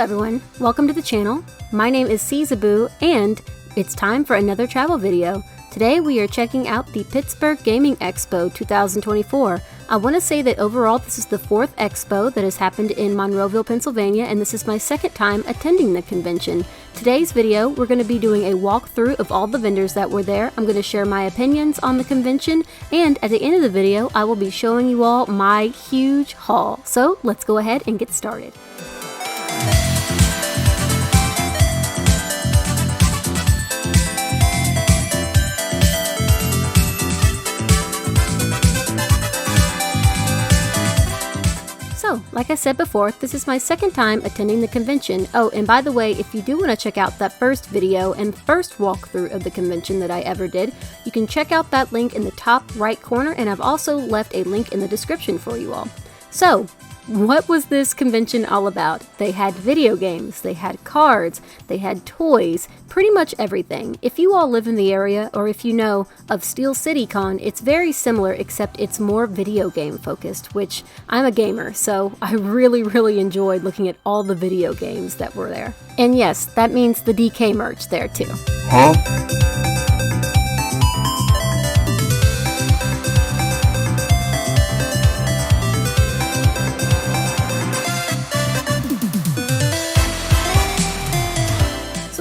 everyone, welcome to the channel. My name is Siezaboo and it's time for another travel video. Today we are checking out the Pittsburgh Gaming Expo 2024. I want to say that overall this is the 4th expo that has happened in Monroeville, Pennsylvania, and this is my 2nd time attending the convention. Today's video we're going to be doing a walkthrough of all the vendors that were there. I'm going to share my opinions on the convention, and at the end of the video I will be showing you all my huge haul. So let's go ahead and get started. So, like I said before, this is my 2nd time attending the convention. Oh, and by the way, if you do want to check out that first video and first walkthrough of the convention that I ever did, you can check out that link in the top right corner, and I've also left a link in the description for you all. So, what was this convention all about? They had video games, they had cards, they had toys, pretty much everything. If you all live in the area, or if you know of Steel City Con, it's very similar except it's more video game focused, which I'm a gamer, so I really enjoyed looking at all the video games that were there. And yes, that means the DK merch there too. Huh?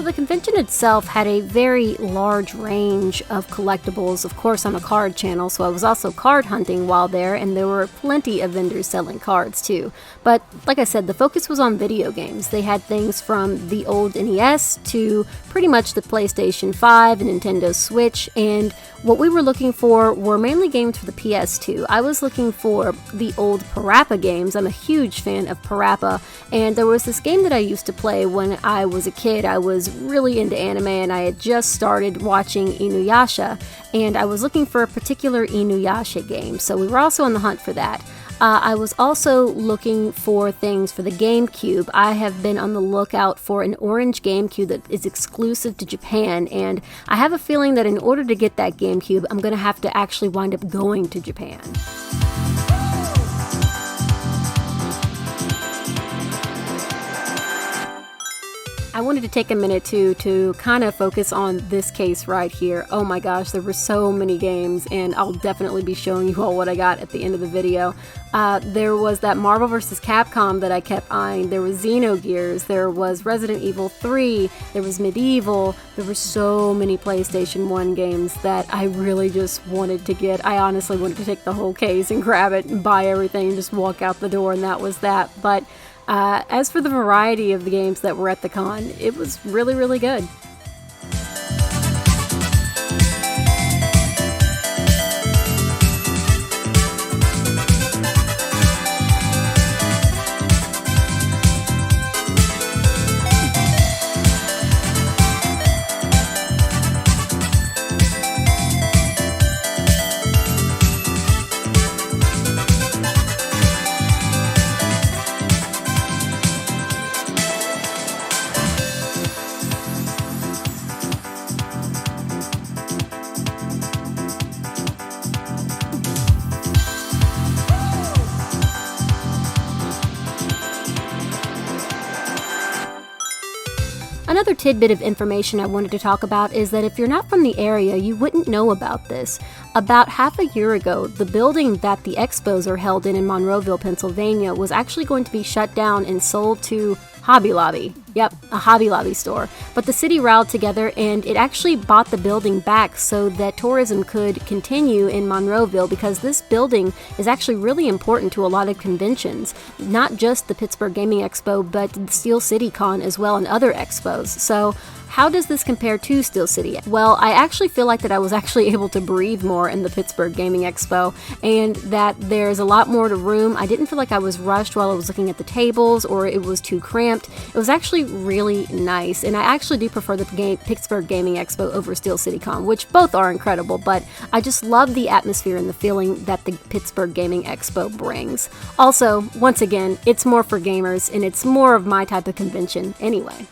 The convention itself had a very large range of collectibles. Of course, I'm a card channel, so I was also card hunting while there, and there were plenty of vendors selling cards too. But like I said, the focus was on video games. They had things from the old NES to pretty much the PlayStation 5 and Nintendo Switch, and what we were looking for were mainly games for the PS2. I was looking for the old Parappa games. I'm a huge fan of Parappa, and there was this game that I used to play when I was a kid. I was really into anime and I had just started watching Inuyasha, and I was looking for a particular Inuyasha game, so we were also on the hunt for that. I was also looking for things for the GameCube. I have been on the lookout for an orange GameCube that is exclusive to Japan, and I have a feeling that in order to get that GameCube, I'm going to have to actually wind up going to Japan. I wanted to take a minute to kind of focus on this case right here. Oh my gosh, there were so many games, and I'll definitely be showing you all what I got at the end of the video. There was that Marvel vs. Capcom that I kept eyeing. There was Xenogears, there was Resident Evil 3, there was Medieval. There were so many PlayStation 1 games that I really just wanted to get. I honestly wanted to take the whole case and grab it and buy everything and just walk out the door, and that was that. But as for the variety of the games that were at the con, it was really good. Another tidbit of information I wanted to talk about is that if you're not from the area, you wouldn't know about this. About half a year ago, the building that the expos are held in Monroeville, Pennsylvania, was actually going to be shut down and sold to Hobby Lobby. Yep, a Hobby Lobby store. But the city rallied together and it actually bought the building back so that tourism could continue in Monroeville, because this building is actually really important to a lot of conventions. Not just the Pittsburgh Gaming Expo, but the Steel City Con as well and other expos. So how does this compare to Steel City? Well, I actually feel like that I was actually able to breathe more in the Pittsburgh Gaming Expo, and that there's a lot more to room. I didn't feel like I was rushed while I was looking at the tables or it was too cramped. It was actually really nice, and I actually do prefer the Pittsburgh Gaming Expo over Steel City Con, which both are incredible, but I just love the atmosphere and the feeling that the Pittsburgh Gaming Expo brings. Also, once again, it's more for gamers, and it's more of my type of convention anyway.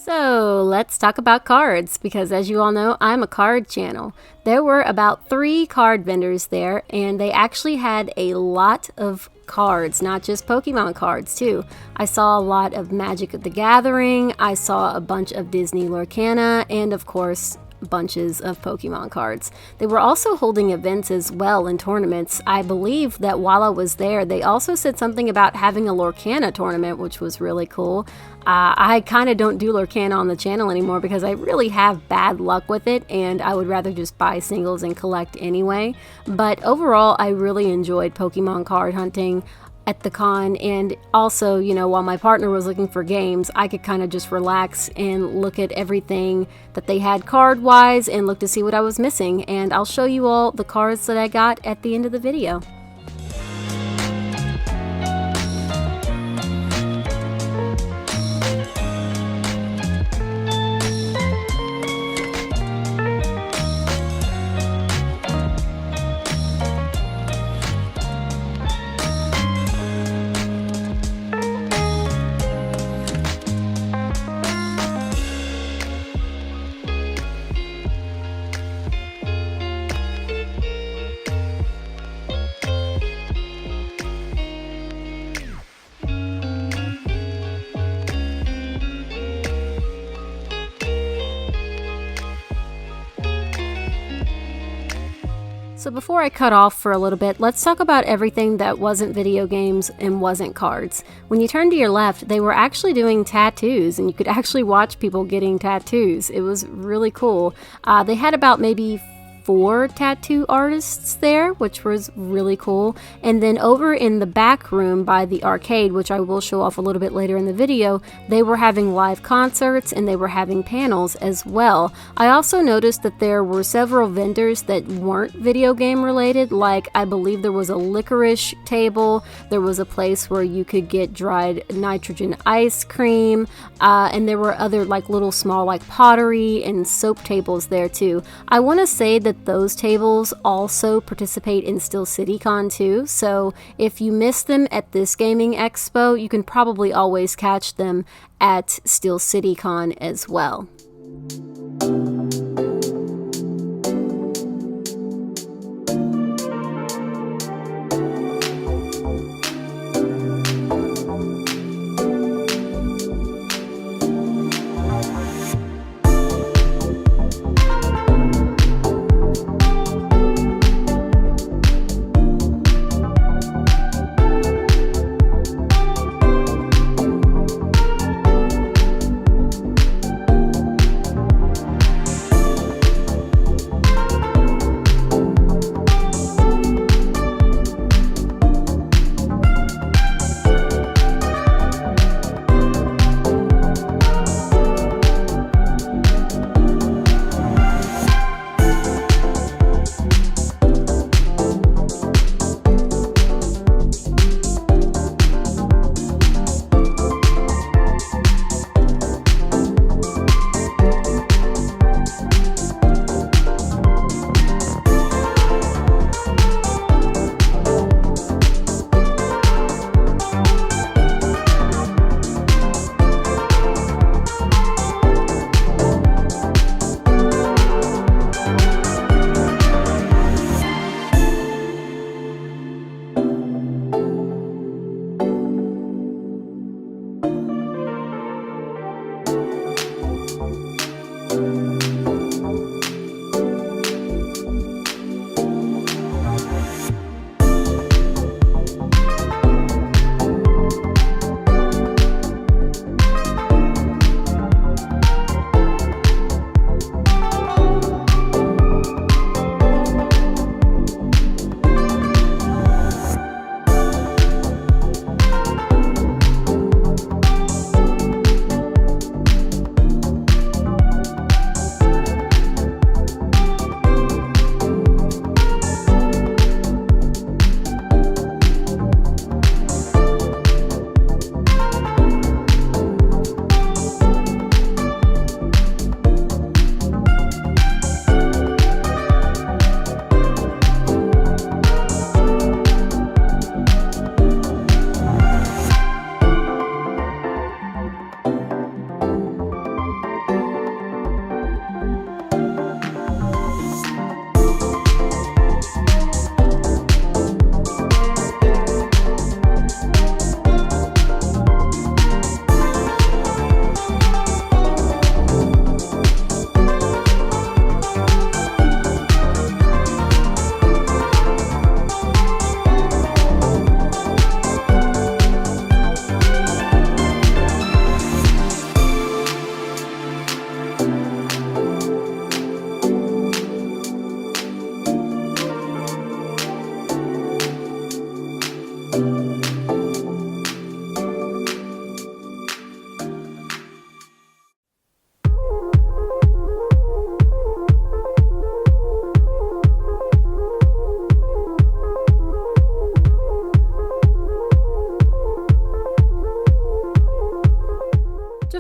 So let's talk about cards, because as you all know, I'm a card channel. There were about 3 card vendors there, and they actually had a lot of cards, not just Pokemon cards too. I saw a lot of Magic the Gathering, I saw a bunch of Disney Lorcana, and of course bunches of Pokemon cards. They were also holding events as well and tournaments. I believe that while I was there, they also said something about having a Lorcana tournament, which was really cool. I kind of don't do Lorcana on the channel anymore because I really have bad luck with it, and I would rather just buy singles and collect anyway. But overall, I really enjoyed Pokemon card hunting at the con, and also, you know, while my partner was looking for games, I could kind of just relax and look at everything that they had card wise and look to see what I was missing, and I'll show you all the cards that I got at the end of the video. So before I cut off for a little bit, let's talk about everything that wasn't video games and wasn't cards. When you turn to your left, they were actually doing tattoos, and you could actually watch people getting tattoos. It was really cool. They had about maybe 4 tattoo artists there, which was really cool. And then over in the back room by the arcade, which I will show off a little bit later in the video, they were having live concerts and they were having panels as well. I also noticed that there were several vendors that weren't video game related, like I believe there was a licorice table, there was a place where you could get dried nitrogen ice cream, and there were other like little small like pottery and soap tables there too. I want to say that those tables also participate in Steel City Con too, so if you miss them at this gaming expo, you can probably always catch them at Steel City Con as well.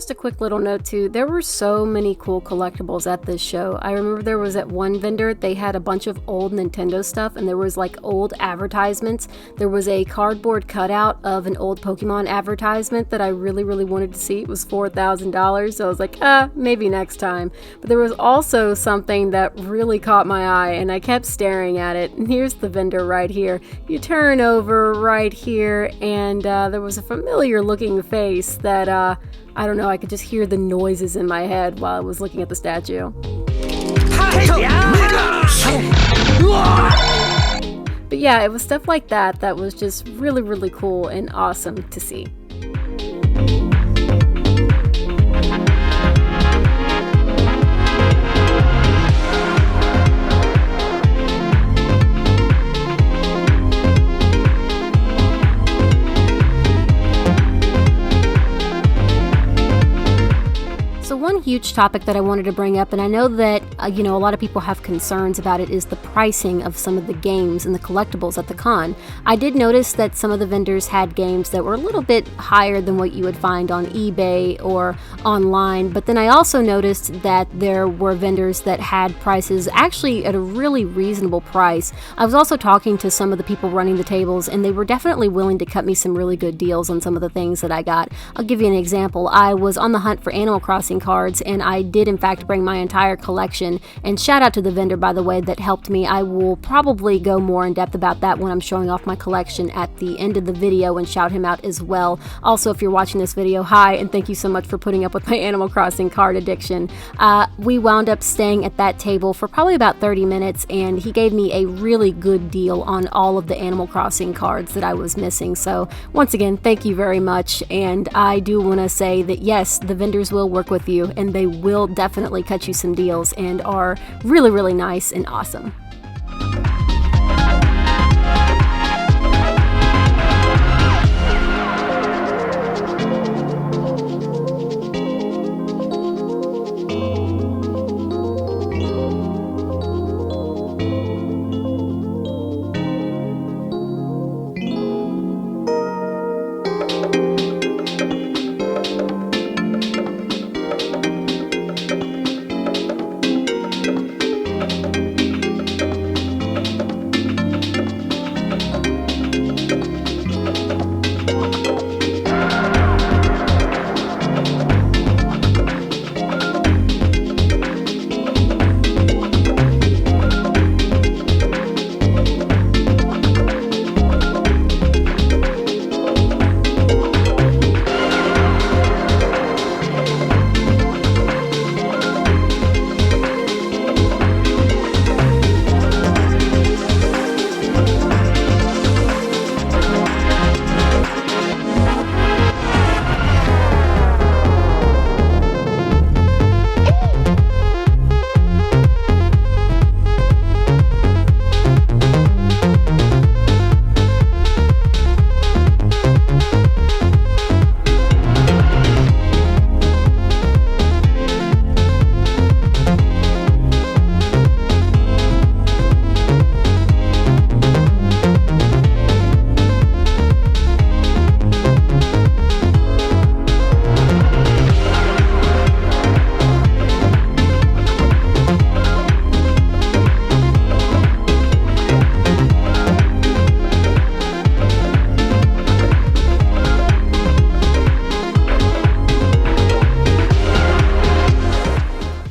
just a quick little note too, there were so many cool collectibles at this show. I remember there was at one vendor, they had a bunch of old Nintendo stuff, and there was like old advertisements. There was a cardboard cutout of an old Pokemon advertisement that I really wanted to see. It was $4,000, so I was like, maybe next time. But there was also something that really caught my eye, and I kept staring at it. And here's the vendor right here. You turn over right here, and there was a familiar looking face that I don't know, I could just hear the noises in my head while I was looking at the statue. But yeah, it was stuff like that that was just really cool and awesome to see. One huge topic that I wanted to bring up, and I know that a lot of people have concerns about it, is the pricing of some of the games and the collectibles at the con. I did notice that some of the vendors had games that were a little bit higher than what you would find on eBay or online, but then I also noticed that there were vendors that had prices actually at a really reasonable price. I was also talking to some of the people running the tables, and they were definitely willing to cut me some really good deals on some of the things that I got. I'll give you an example. I was on the hunt for Animal Crossing cards, and I did in fact bring my entire collection, and shout out to the vendor, by the way, that helped me. I will probably go more in depth about that when I'm showing off my collection at the end of the video and shout him out as well. Also, if you're watching this video, hi, and thank you so much for putting up with my Animal Crossing card addiction. We wound up staying at that table for probably about 30 minutes, and he gave me a really good deal on all of the Animal Crossing cards that I was missing. So once again, thank you very much, and I do want to say that yes, the vendors will work with you, and they will definitely cut you some deals and are really nice and awesome.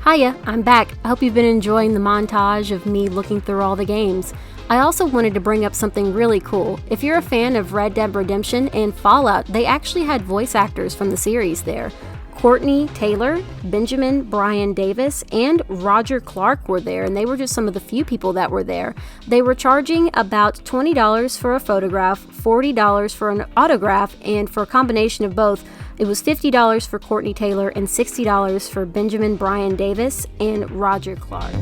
Hiya, I'm back. I hope you've been enjoying the montage of me looking through all the games. I also wanted to bring up something really cool. If you're a fan of Red Dead Redemption and Fallout, they actually had voice actors from the series there. Courtney Taylor, Benjamin Brian Davis, and Roger Clark were there, and they were just some of the few people that were there. They were charging about $20 for a photograph, $40 for an autograph, and for a combination of both, it was $50 for Courtney Taylor and $60 for Benjamin Brian Davis and Roger Clark.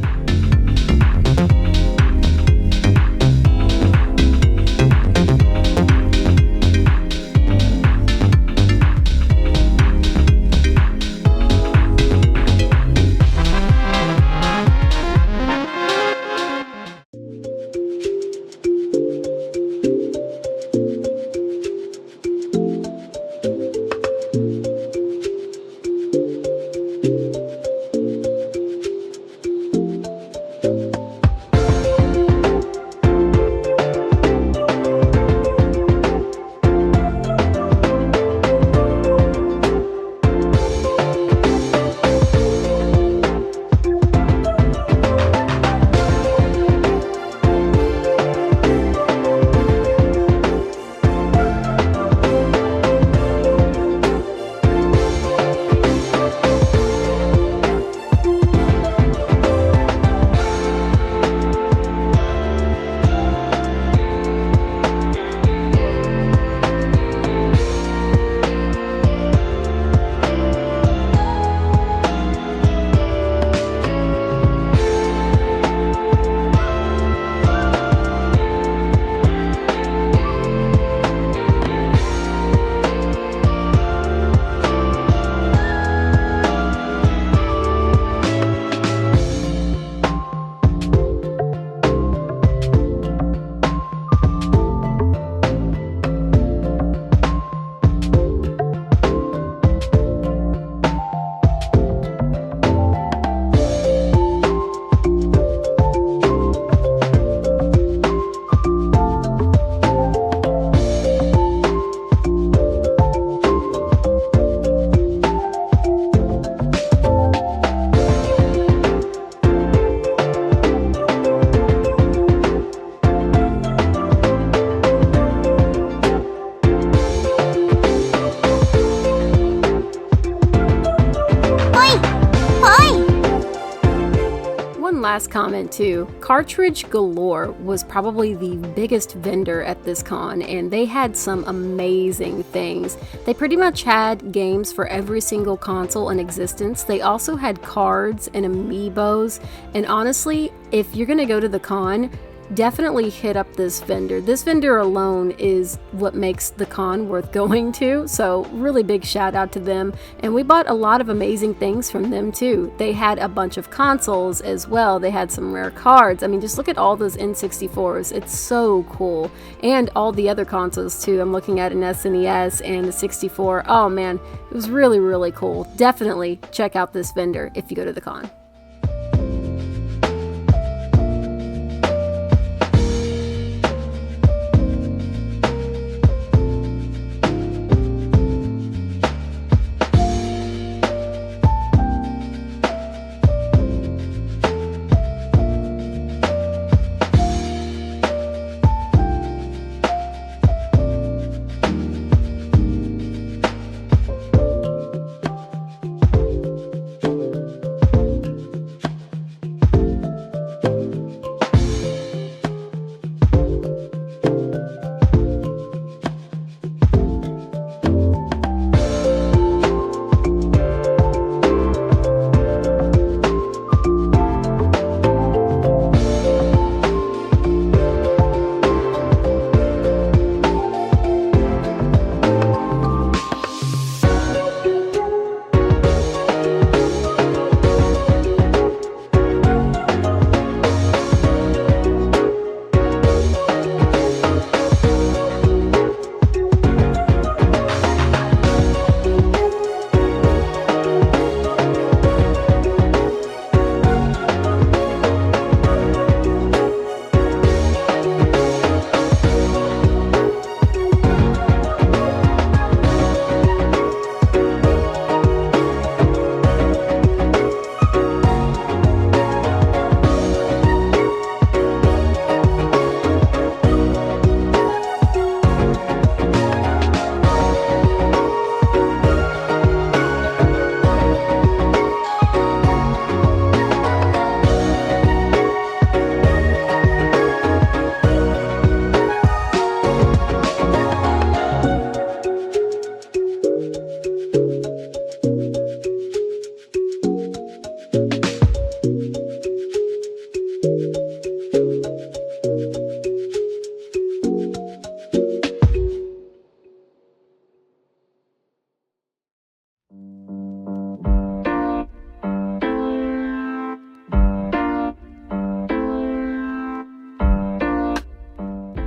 last comment too. Cartridge Galore was probably the biggest vendor at this con, and they had some amazing things. They pretty much had games for every single console in existence. They also had cards and amiibos, and honestly, if you're gonna go to the con, definitely hit up this vendor. This vendor alone is what makes the con worth going to, so really big shout out to them. And we bought a lot of amazing things from them too. They had a bunch of consoles as well. They had some rare cards. I mean, just look at all those N64s. It's so cool. And all the other consoles too. I'm looking at an SNES and a 64. Oh man, it was really, really cool. Definitely check out this vendor if you go to the con.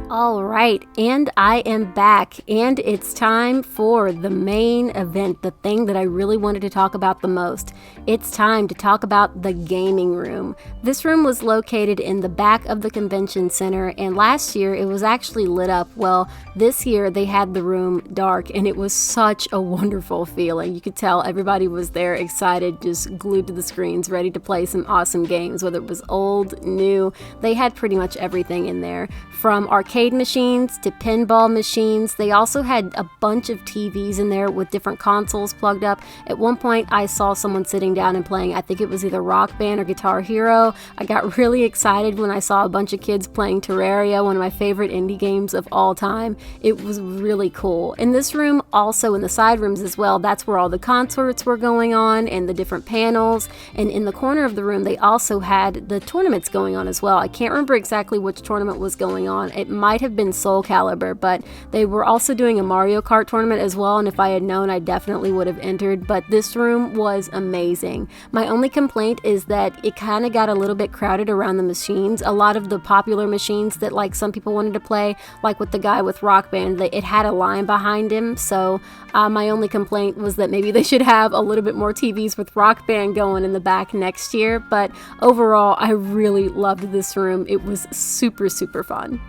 All right, and I am back, and it's time for the main event, the thing that I really wanted to talk about the most. It's time to talk about the gaming room. This room was located in the back of the convention center, and last year it was actually lit up. Well, this year they had the room dark, and it was such a wonderful feeling. You could tell everybody was there excited, just glued to the screens, ready to play some awesome games, whether it was old, new. They had pretty much everything in there, from arcade machines to pinball machines. They also had a bunch of TVs in there with different consoles plugged up. At one point I saw someone sitting down and playing, I think it was either Rock Band or Guitar Hero. I got really excited when I saw a bunch of kids playing Terraria, one of my favorite indie games of all time. It was really cool. In this room, also in the side rooms as well, that's where all the concerts were going on and the different panels. And in the corner of the room they also had the tournaments going on as well. I can't remember exactly which tournament was going on. It might have been Soul Calibur, but they were also doing a Mario Kart tournament as well, and if I had known, I definitely would have entered. But this room was amazing. My only complaint is that it kind of got a little bit crowded around the machines. A lot of the popular machines that like some people wanted to play, like with the guy with Rock Band, it had a line behind him. So my only complaint was that maybe they should have a little bit more TVs with Rock Band going in the back next year. But overall, I really loved this room. It was super, super fun.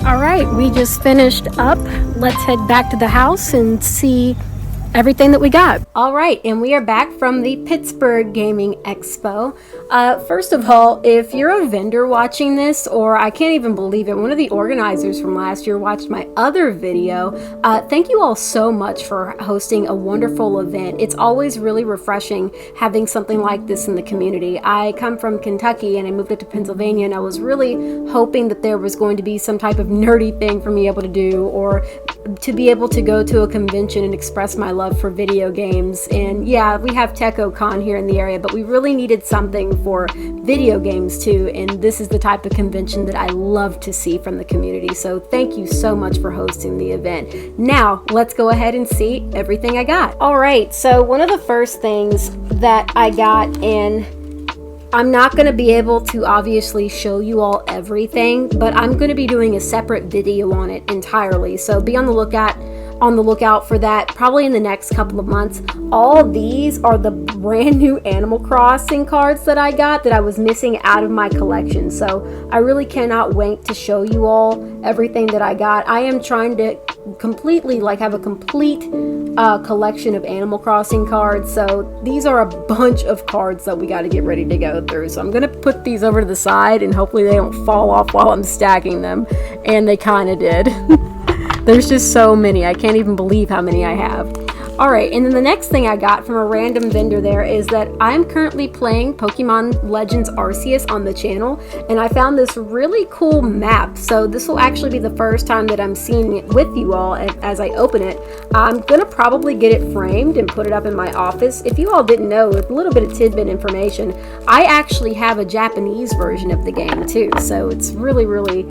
Alright, we just finished up. Let's head back to the house and see everything that we got. All right, and we are back from the Pittsburgh Gaming Expo. First of all, if you're a vendor watching this, or I can't even believe it, one of the organizers from last year watched my other video, thank you all so much for hosting a wonderful event. It's always really refreshing having something like this in the community. I come from Kentucky and I moved up to Pennsylvania, and I was really hoping that there was going to be some type of nerdy thing for me able to do, or to be able to go to a convention and express my love for video games. And yeah, we have TechoCon here in the area, but we really needed something for video games too, and this is the type of convention that I love to see from the community. So thank you so much for hosting the event. Now let's go ahead and see everything I got. All right, so one of the first things that I got, and I'm not going to be able to obviously show you all everything, but I'm going to be doing a separate video on it entirely, so be on the lookout for that probably in the next couple of months. All of these are the brand new Animal Crossing cards that I got that I was missing out of my collection, so I really cannot wait to show you all everything that I got. I am trying to completely have a complete collection of Animal Crossing cards, so these are a bunch of cards that we got to get ready to go through. So I'm gonna put these over to the side and hopefully they don't fall off while I'm stacking them, and they kind of did. There's just so many, I can't even believe how many I have. Alright, and then the next thing I got from a random vendor there is that I'm currently playing Pokemon Legends Arceus on the channel, and I found this really cool map. So this will actually be the first time that I'm seeing it with you all as I open it. I'm going to probably get it framed and put it up in my office. If you all didn't know, a little bit of tidbit information, I actually have a Japanese version of the game too, so it's really, really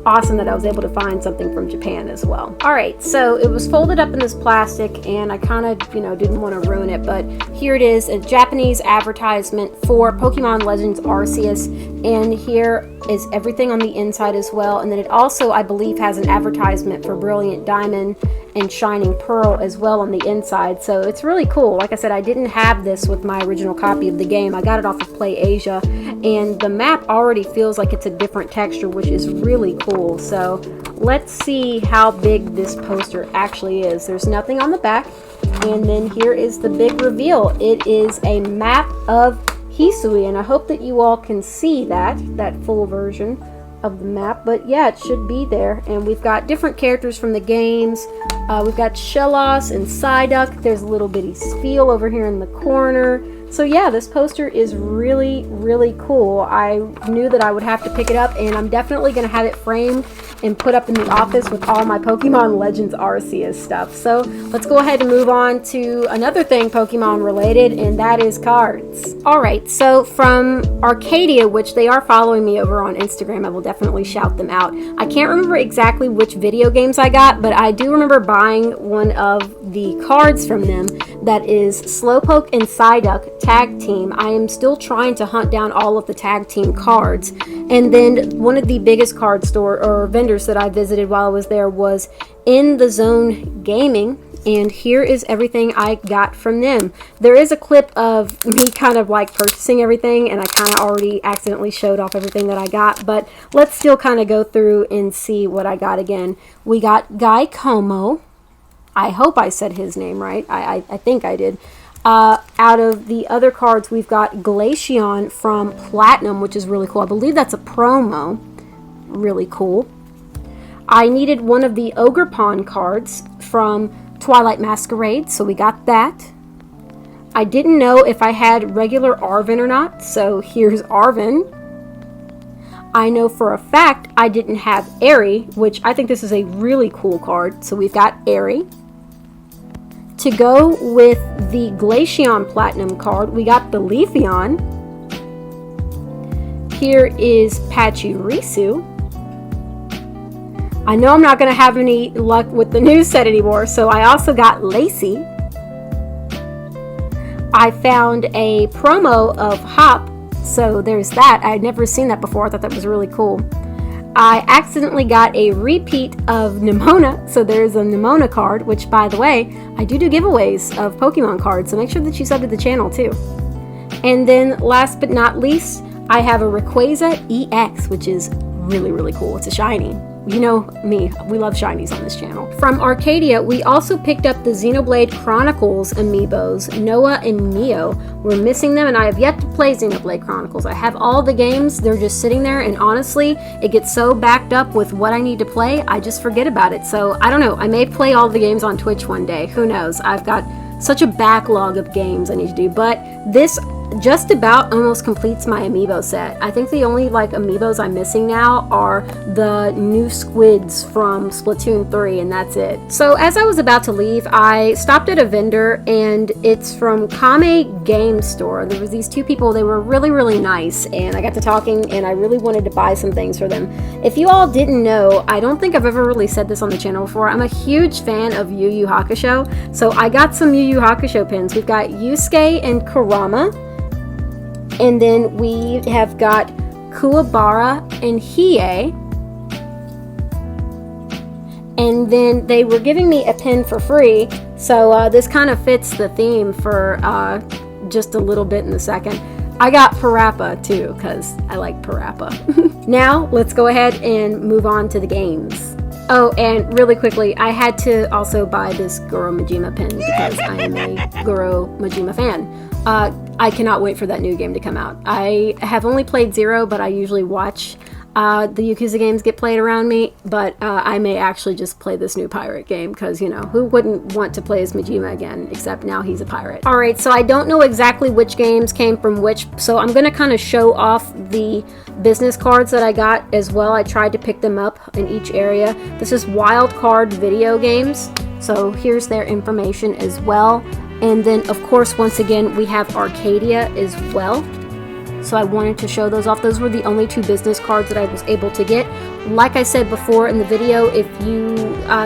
awesome that I was able to find something from Japan as well. Alright, so it was folded up in this plastic, and I kind of, didn't want to ruin it, but here it is, a Japanese advertisement for Pokemon Legends Arceus, and here is everything on the inside as well, and then it also, I believe, has an advertisement for Brilliant Diamond and Shining Pearl as well on the inside, so it's really cool. Like I said, I didn't have this with my original copy of the game. I got it off of Play Asia, and the map already feels like it's a different texture, which is really cool. So let's see how big this poster actually is. There's nothing on the back, and then here is the big reveal. It is a map of Hisui, and I hope that you all can see that full version of the map, but yeah, it should be there. And we've got different characters from the games. We've got Shellos and Psyduck. There's a little bitty Spiel over here in the corner. So yeah, this poster is really, really cool. I knew that I would have to pick it up, and I'm definitely going to have it framed and put up in the office with all my Pokemon Legends Arceus stuff. So let's go ahead and move on to another thing Pokemon related, and that is cards. Alright, so from Arcadia, which they are following me over on Instagram, I will definitely shout them out. I can't remember exactly which video games I got, but I do remember buying one of the cards from them that is Slowpoke and Psyduck Tag Team. I am still trying to hunt down all of the tag team cards. And then one of the biggest card store or vendors that I visited while I was there was In the Zone Gaming, and here is everything I got from them. There is a clip of me kind of purchasing everything, and I kind of already accidentally showed off everything that I got, but let's still kind of go through and see what I got again. We got Guy Como. I hope I said his name right. I think I did. Out of the other cards, we've got Glaceon from Platinum, which is really cool. I believe that's a promo. Really cool. I needed one of the Ogerpon cards from Twilight Masquerade, so we got that. I didn't know if I had regular Arven or not, so here's Arven. I know for a fact I didn't have Airy, which I think this is a really cool card, so we've got Airy. To go with the Glaceon Platinum card, we got the Leafeon. Here is Pachirisu. I know I'm not going to have any luck with the new set anymore, so I also got Lacey. I found a promo of Hop, so there's that. I had never seen that before. I thought that was really cool. I accidentally got a repeat of Nimona, so there's a Nimona card, which, by the way, I do giveaways of Pokemon cards, so make sure that you sub to the channel too. And then last but not least, I have a Rayquaza EX, which is really, really cool. It's a shiny. You know me, we love shinies on this channel. From Arcadia, we also picked up the Xenoblade Chronicles amiibos, Noah and Neo. We're missing them, and I have yet to play Xenoblade Chronicles. I have all the games, they're just sitting there, and honestly, it gets so backed up with what I need to play, I just forget about it. So, I don't know, I may play all the games on Twitch one day, who knows. I've got such a backlog of games I need to do, but this just about almost completes my amiibo set. I think the only like amiibos I'm missing now are the new squids from Splatoon 3, and that's it. So as I was about to leave, I stopped at a vendor, and it's from Kame Game Store. There was these two people, they were really nice, and I got to talking, and I really wanted to buy some things for them. If you all didn't know, I don't think I've ever really said this on the channel before, I'm a huge fan of Yu Yu Hakusho, so I got some Yu Yu Hakusho pins. We've got Yusuke and Kurama, and then we have got Kuwabara and Hiei. And then they were giving me a pin for free, so this kind of fits the theme for just a little bit in a second. I got Parappa too, because I like Parappa. Now, let's go ahead and move on to the games. Oh, and really quickly, I had to also buy this Goro Majima pin because I am a Goro Majima fan. I cannot wait for that new game to come out. I have only played Zero, but I usually watch the Yakuza games get played around me, but I may actually just play this new pirate game because, you know, who wouldn't want to play as Majima again, except now he's a pirate. Alright, so I don't know exactly which games came from which, so I'm going to kind of show off the business cards that I got as well. I tried to pick them up in each area. This is Wild Card Video Games, so here's their information as well. And then, of course, once again, we have Arcadia as well. So I wanted to show those off. Those were the only two business cards that I was able to get. Like I said before in the video, if you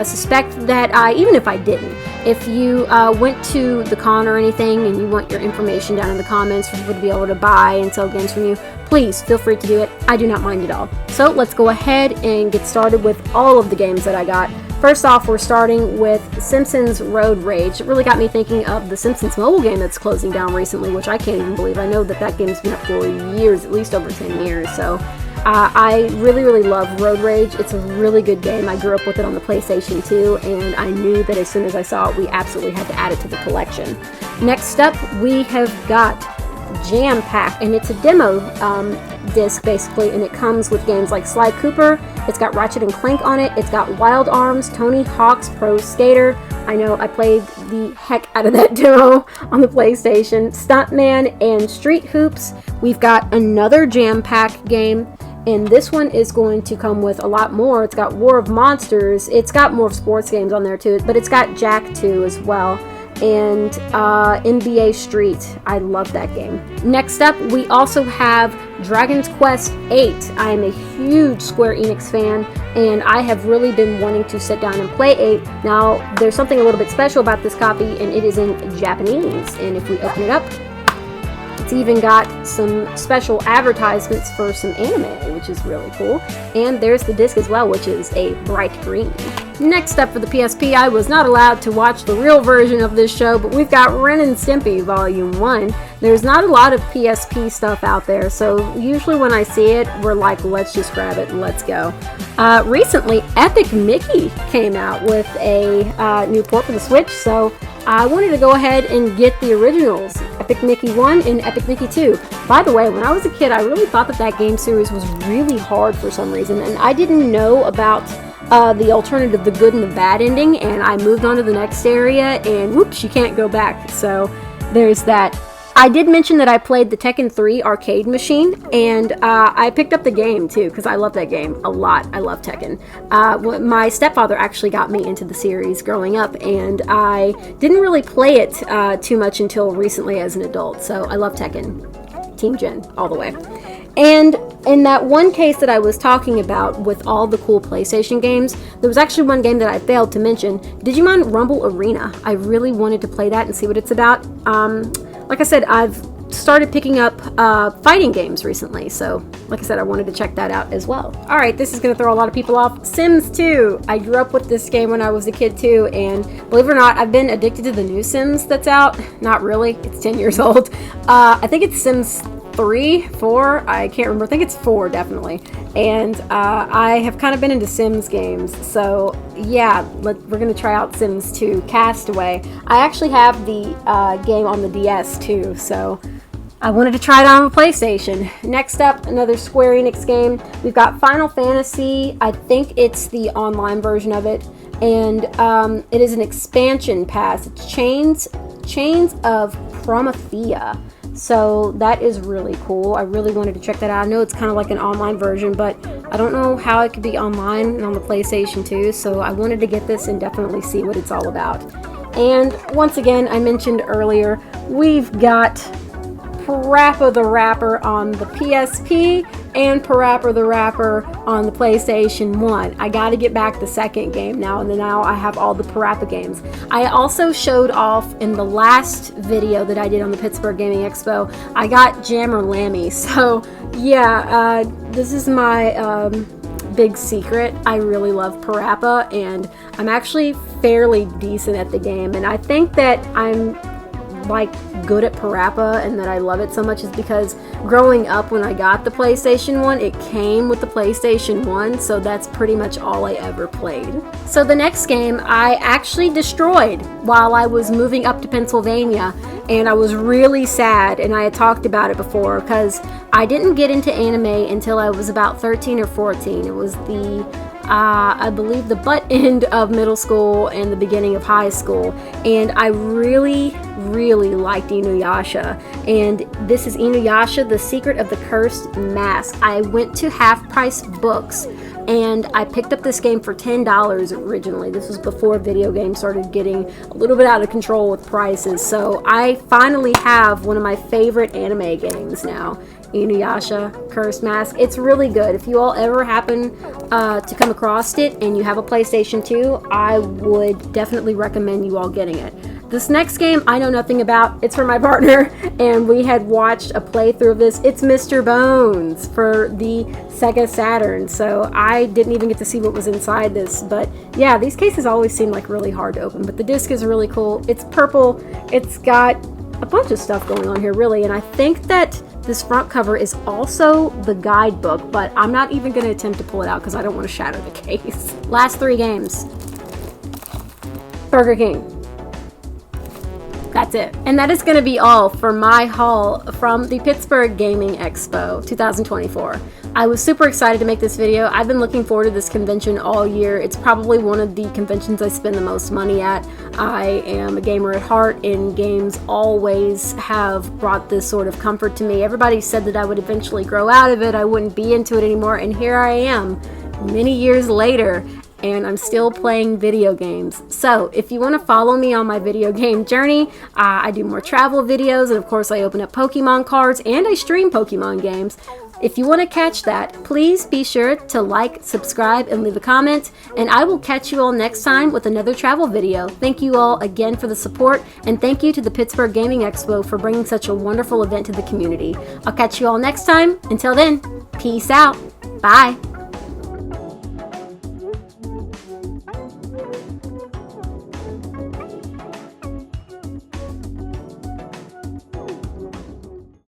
suspect that even if I didn't, if you went to the con or anything and you want your information down in the comments for people to be able to buy and sell games from you, please feel free to do it. I do not mind at all. So let's go ahead and get started with all of the games that I got. First off, we're starting with Simpsons Road Rage. It really got me thinking of the Simpsons mobile game that's closing down recently, which I can't even believe. I know that that game's been up for years, at least over 10 years, so I really love Road Rage. It's a really good game. I grew up with it on the PlayStation 2, and I knew that as soon as I saw it, we absolutely had to add it to the collection. Next up, we have got Jam Pack, and it's a demo disc basically, and it comes with games like Sly Cooper, it's got Ratchet and Clank on it, it's got Wild Arms, Tony Hawk's Pro Skater. I know I played the heck out of that demo on the PlayStation. Stuntman and Street Hoops. We've got another Jam Pack game, and this one is going to come with a lot more. It's got War of Monsters, it's got more sports games on there too, but it's got Jak 2 as well, and NBA Street. I love that game. Next up, we also have Dragon's Quest 8. I am a huge Square Enix fan, and I have really been wanting to sit down and play 8. Now, there's something a little bit special about this copy, and it is in Japanese. And if we open it up, it's even got some special advertisements for some anime, which is really cool. And there's the disc as well, which is a bright green. Next up for the PSP, I was not allowed to watch the real version of this show, but we've got Ren and Stimpy Volume 1. There's not a lot of PSP stuff out there, so usually when I see it, we're like, let's just grab it and let's go. Recently, Epic Mickey came out with a new port for the Switch, so I wanted to go ahead and get the originals, Epic Mickey 1 and Epic Mickey 2. By the way, when I was a kid, I really thought that that game series was really hard for some reason, and I didn't know about the alternative, the good and the bad ending, and I moved on to the next area, and whoops, you can't go back. So there's that. I did mention that I played the Tekken 3 arcade machine, and I picked up the game too, because I love that game a lot. I love Tekken. My stepfather actually got me into the series growing up, and I didn't really play it too much until recently as an adult, so I love Tekken. Team Gen, all the way. And in that one case that I was talking about with all the cool PlayStation games, there was actually one game that I failed to mention, Digimon Rumble Arena. I really wanted to play that and see what it's about. Like I said, I've started picking up fighting games recently, so like I said, I wanted to check that out as well. Alright, this is going to throw a lot of people off. Sims 2. I grew up with this game when I was a kid too, and believe it or not, I've been addicted to the new Sims that's out. Not really, it's 10 years old. I think it's Sims 3, 4, I can't remember. I think it's 4 definitely. And I have kind of been into Sims games, so yeah, we're gonna try out Sims 2 Castaway. I actually have the game on the DS too, so I wanted to try it on the PlayStation. Next up, another Square Enix game. We've got Final Fantasy. I think it's the online version of it, and it is an expansion pass. It's Chains of Promethea. So that is really cool. I really wanted to check that out. I know it's kind of like an online version, but I don't know how it could be online and on the PlayStation 2, so I wanted to get this and definitely see what it's all about. And once again, I mentioned earlier, we've got Parappa the Rapper on the PSP and Parappa the Rapper on the PlayStation 1. I gotta get back the second game now, and then now I have all the Parappa games. I also showed off in the last video that I did on the Pittsburgh Gaming Expo, I got Jammer Lammy. So yeah, this is my big secret. I really love Parappa, and I'm actually fairly decent at the game, and I think that I'm like good at Parappa and that I love it so much is because growing up when I got the PlayStation 1, it came with the PlayStation 1, so that's pretty much all I ever played. So the next game I actually destroyed while I was moving up to Pennsylvania, and I was really sad, and I had talked about it before because I didn't get into anime until I was about 13 or 14. It was the I believe the butt end of middle school and the beginning of high school, and I really liked Inuyasha, and this is Inuyasha, The Secret of the Cursed Mask. I went to Half Price Books and I picked up this game for $10 originally. This was before video games started getting a little bit out of control with prices, so I finally have one of my favorite anime games now, Inuyasha Cursed Mask. It's really good. If you all ever happen to come across it and you have a PlayStation 2, I would definitely recommend you all getting it. This next game I know nothing about. It's for my partner, and we had watched a playthrough of this. It's Mr. Bones for the Sega Saturn, so I didn't even get to see what was inside this. But yeah, these cases always seem like really hard to open, but the disc is really cool. It's purple. It's got a bunch of stuff going on here, really, and I think that this front cover is also the guidebook, but I'm not even going to attempt to pull it out because I don't want to shatter the case. Last 3 games. Burger King. That's it. And that is going to be all for my haul from the Pittsburgh Gaming Expo 2024. I was super excited to make this video. I've been looking forward to this convention all year. It's probably one of the conventions I spend the most money at. I am a gamer at heart, and games always have brought this sort of comfort to me. Everybody said that I would eventually grow out of it, I wouldn't be into it anymore, and here I am many years later, and I'm still playing video games. So if you want to follow me on my video game journey, I do more travel videos, and of course I open up Pokemon cards and I stream Pokemon games. If you want to catch that, please be sure to like, subscribe, and leave a comment, and I will catch you all next time with another travel video. Thank you all again for the support, and thank you to the Pittsburgh Gaming Expo for bringing such a wonderful event to the community. I'll catch you all next time. Until then, peace out. Bye.